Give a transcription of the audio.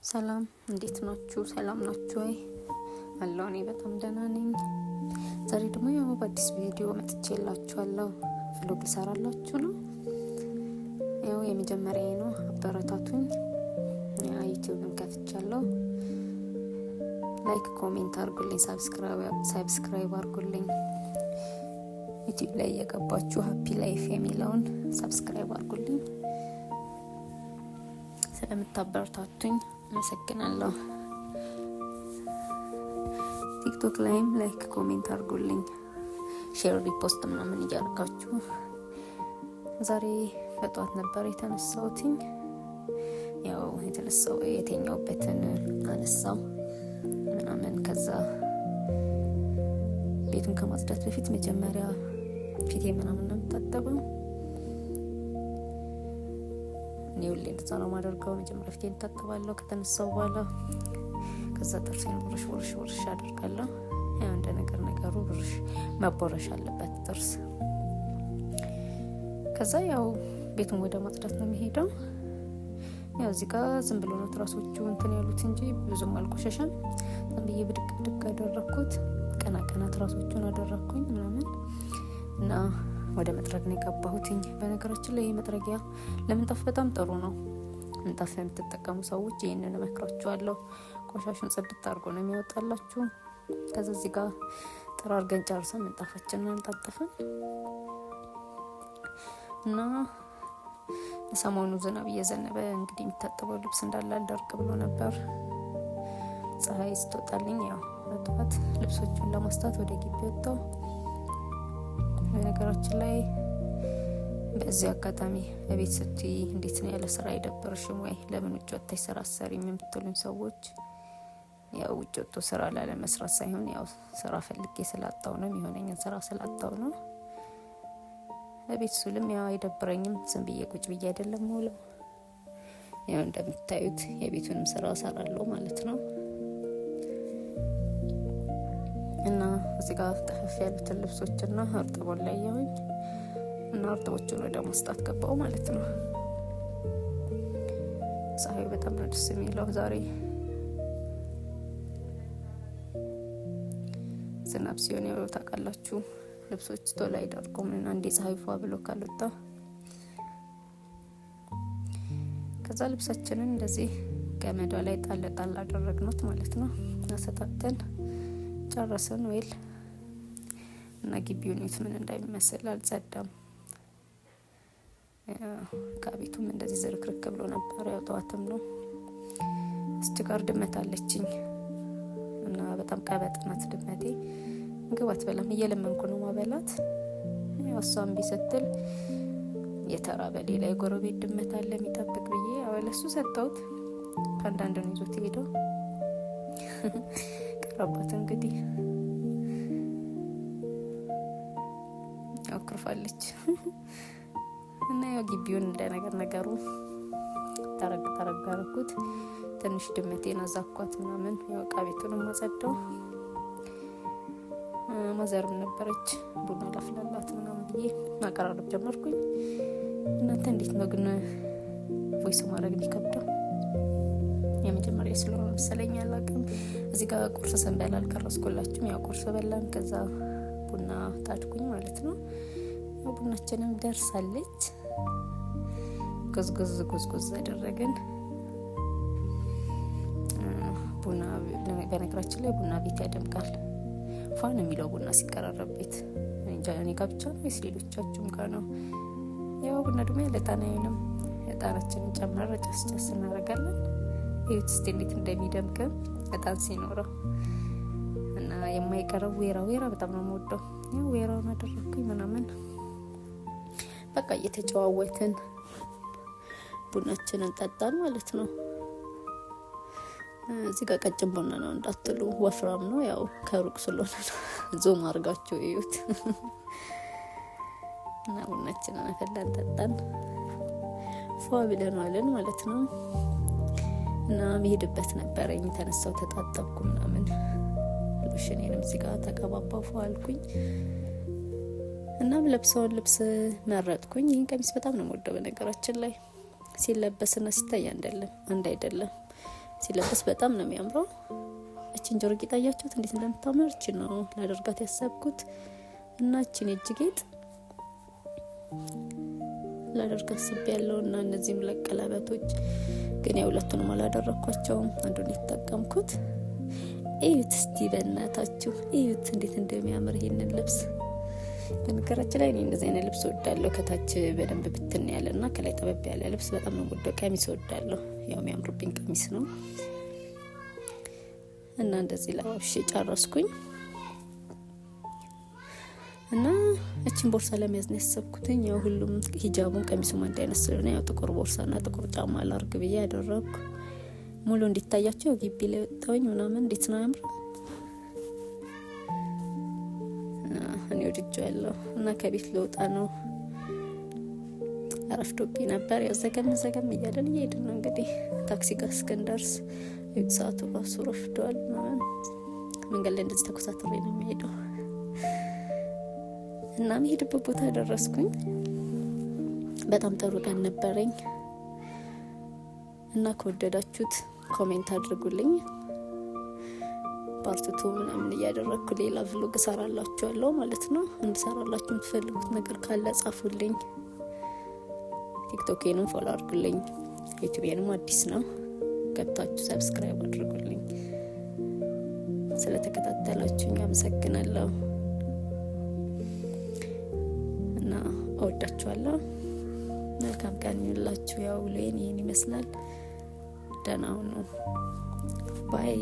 ሰላም እንዴት ናችሁ? ሰላም ናችሁ ወይ? አለሁ እኔ በጣም ደህና ነኝ። ዛሬ ደግሞ ያው በአዲስ ቪዲዮ መጥቼላችኋለሁ። ቭሎግ ልሰራላችሁ ነው። ያው የመጀመሪያዬ ነው፣ አበረታቱኝ። ዩቲዩብን ከፍቻለሁ። ላይክ ኮሜንት አድርጉልኝ፣ ሰብስክራይብ አድርጉልኝ። ዩቲዩብ ላይ የገባችሁ ሃፒ ላይፍ የሚለውን ሰብስክራይብ አድርጉልኝ። ስለምታበረታቱኝ አመሰግናለሁ። ቲክቶክ ላይም ላይክ ኮሜንት አድርጉልኝ፣ ሼር ሪፖስት ምናምን እያደረጋችሁ። ዛሬ በጧት ነበር የተነሳሁት። ያው የተኛሁበትን አነሳው ምናምን። ከዛ ቤቱን ከማጽዳት በፊት መጀመሪያ ፊቴ ምናምን ነው የምታጠበው። ሁሌ እንደዛ ነው የማደርገው። መጀመሪያ ፊቴን እታጠባለሁ ከተነሳሁ በኋላ። ከዛ ጥርሴን ብሩሽ አደርጋለሁ። ያው እንደ ነገሩ ብሩሽ መቦረሽ አለበት ጥርስ። ከዛ ያው ቤቱን ወደ ማጽዳት ነው የሚሄደው። ያው እዚህ ጋር ዝም ብሎ ነው ትራሶቹ እንትን ያሉት እንጂ ብዙም አልቆሸሸም። ዝም ብዬ ብድቅ አደረኩት። ቀና ትራሶቹን አደረኩኝ ምናምን እና ወደ መጥረግ ነው የገባሁትኝ። በነገራችን ላይ መጥረጊያ ለምንጣፍ በጣም ጥሩ ነው። ምንጣፍ የምትጠቀሙ ሰዎች ይሄንን እመክራችኋለሁ። ቆሻሻውን ጽድት አድርጎ ነው የሚያወጣላችሁ። ከዛ እዚህ ጋር ጠራርገን ጨርሰን ምንጣፋችንን እንጣጥፈን እና ሰሞኑ ዝናብ እየዘነበ እንግዲህ የሚታጠበው ልብስ እንዳለ አልደርቅ ብሎ ነበር። ፀሐይ ስትወጣልኝ ያው በጠዋት ልብሶቹን ለማስጣት ወደ ግቢ ወጣሁ። በነገራችን ላይ በዚህ አጋጣሚ በቤት ስትይ እንዴት ነው ያለ ስራ አይደብርሽም ወይ? ለምን ውጭ ወጥተሽ ስራ አሰሪም የምትሉኝ ሰዎች ያው ውጭ ወጥቶ ስራ ላለመስራት ሳይሆን ያው ስራ ፈልጌ ስላጣው ነው፣ የሚሆነኝን ስራ ስላጣው ነው። በቤት ሱልም ያው አይደብረኝም። ዝም ብዬ ቁጭ ብዬ አይደለም ሙሉ ያው እንደምታዩት የቤቱንም ስራ እሰራለሁ ማለት ነው። እና እዚህ ጋር ተፈፍ ያሉትን ልብሶችና እርጥቦን ላይ ያውኝ እና እርጥቦቹን ወደ ማስጣት ገባው ማለት ነው። ፀሐዩ በጣም ደስ የሚለው ዛሬ። ዝናብ ሲሆን ያው ታውቃላችሁ ልብሶች ቶሎ አይደርቁም እና እንደ ፀሐይ ፏ ብሎ ካልወጣ። ከዛ ልብሳችንን እንደዚህ ገመዷ ላይ ጣል አደረግናት ማለት ነው። አሰጣተን ጨረሰን። ወይል እና ግቢውን ምን እንደሚመስል አልጸዳም። ከቤቱም እንደዚህ ዝርክርክ ብሎ ነበር። ያው ጠዋትም ነው። እስትጋር ድመት አለችኝ እና በጣም ቀበጥናት ድመቴ። ምግብ አትበላም፣ እየለመንኩ ነው ማበላት። ያው እሷም ቢሰጥል የተራበ ሌላ የጎረቤት ድመት አለ የሚጠብቅ ብዬ አበለሱ ሰጠሁት። ከአንዳንድ ነው ይዞት ሄደው ቀረባት። እንግዲህ አክርፋለች እና ያው ግቢውን እንደ ነገሩ ተረጋግኩት። ትንሽ ድመቴን አዛኳት ምናምን። ያው ቤቱንም አጸዳው። ማዘርም ነበረች ቡና ላፍላላት ምናምን ብዬ ማቀራረብ ጀመርኩኝ። እናንተ እንዴት ነው ግን ቮይስ ማድረግ የሚከብደው? የመጀመሪያ ስለሆነ መሰለኝ አላውቅም። እዚህ ጋር ቁርስ ሰንበላ አልቀረስኩላችሁም። ያው ቁርስ በላን፣ ከዛ ቡና ታድኩኝ ማለት ነው። ያው ቡናችንም ደርሳለች። ጎዝጎዝ አደረግን። ቡና በነገራችን ላይ ቡና ቤት ያደምቃል። ፋን የሚለው ቡና ሲቀራረብ ቤት እንጃ እኔ ጋር ብቻ ነው ወይስ ሌሎቻችሁም ጋር ነው? ያው ቡና ደግሞ ያለጣናዬንም እጣናችንን ጨምረን ጨስ እናደርጋለን። ይሁት እስቲ እንዴት እንደሚደምቅ እጣን ሲኖረው እና የማይቀረው ዌራ በጣም ነው የምወደው። ያው ዌራውን አደረኩኝ ምናምን። በቃ እየተጨዋወትን ቡናችንን ጠጣን ማለት ነው። እዚህ ጋር ቀጭን ቡና ነው እንዳትሉ፣ ወፍራም ነው። ያው ከሩቅ ስለሆነ ዞም አድርጋችሁ እዩት። እና ቡናችንን አፈላን ጠጣን፣ ፏ ብለናል ማለት ነው። እና መሄድበት ነበረኝ። ተነሳው ተጣጣብኩ ምናምን። ልብሽኔንም እዚህ ጋር ተቀባባው ፏልኩኝ። እናም ለብሰውን ልብስ መረጥኩኝ። ይሄን ቀሚስ በጣም ነው የምወደው በነገራችን ላይ። ሲለበስና ሲታይ አንድ አይደለም። ሲለበስ በጣም ነው የሚያምረው። እቺን ጆሮ ጌጥ አያችሁት እንዴት እንደምታምር? እቺ ነው ላደርጋት ያሰብኩት እና እቺን እጅ ጌጥ ላደርግ አስቤያለሁና እነዚህም ለቀለበቶች ግን ሁለቱንም አላደረኳቸውም። አንዱን የተጠቀምኩት። እዩት እስቲ በእናታችሁ እዩት እንዴት እንደሚያምር ይሄንን ልብስ። በነገራችን ላይ እኔ እንደዚህ አይነት ልብስ ወዳለሁ። ከታች በደንብ ብትን ያለና ከላይ ጠበብ ያለ ልብስ በጣም ነው ወደው። ቀሚስ ወዳለሁ። ያው የሚያምርብኝ ቀሚስ ነው እና እንደዚህ ለብሼ ጨረስኩኝ። እና እቺን ቦርሳ ለመያዝ ነው ያሰብኩትኝ። ያው ሁሉም ሂጃቡን ቀሚሱም አንድ አይነት ስለሆነ ያው ጥቁር ቦርሳና ጥቁር ጫማ ላርግ ብዬ ያደረኩ ሙሉ እንዲታያቸው ግቢ ላይ ወጣሁኝ ምናምን። እንዴት ነው ያምር እኔ ወድጃለሁ። እና ከቤት ልወጣ ነው። አረፍዶብኝ ነበር። ያው ዘገም እያለን እየሄድን ነው እንግዲህ ታክሲ ጋር እስክንደርስ ሰዓቱ ራሱ ረፍዷል ምናምን። መንገድ ላይ እንደዚህ ተኮሳትሬ ነው የሚሄደው እና የሄድበት ቦታ ደረስኩኝ። በጣም ጥሩ ቀን ነበረኝ እና ከወደዳችሁት ኮሜንት አድርጉልኝ። ፓርት 2 ምናምን እያደረኩ ሌላ ቭሎግ ሰራላችኋለሁ ማለት ነው። እንድሰራላችሁ የምትፈልጉት ነገር ካለ ጻፉልኝ። ቲክቶኬንም ፎሎ አድርጉልኝ። ዩቲዩብንም አዲስ ነው ገብታችሁ ሰብስክራይብ አድርጉልኝ። ስለተከታተላችሁኝ አመሰግናለሁ እና እወዳችኋለሁ። መልካም ቀን ይሁንላችሁ። ያው ለኔ ይመስላል። ደህና ሁኑ። ባይ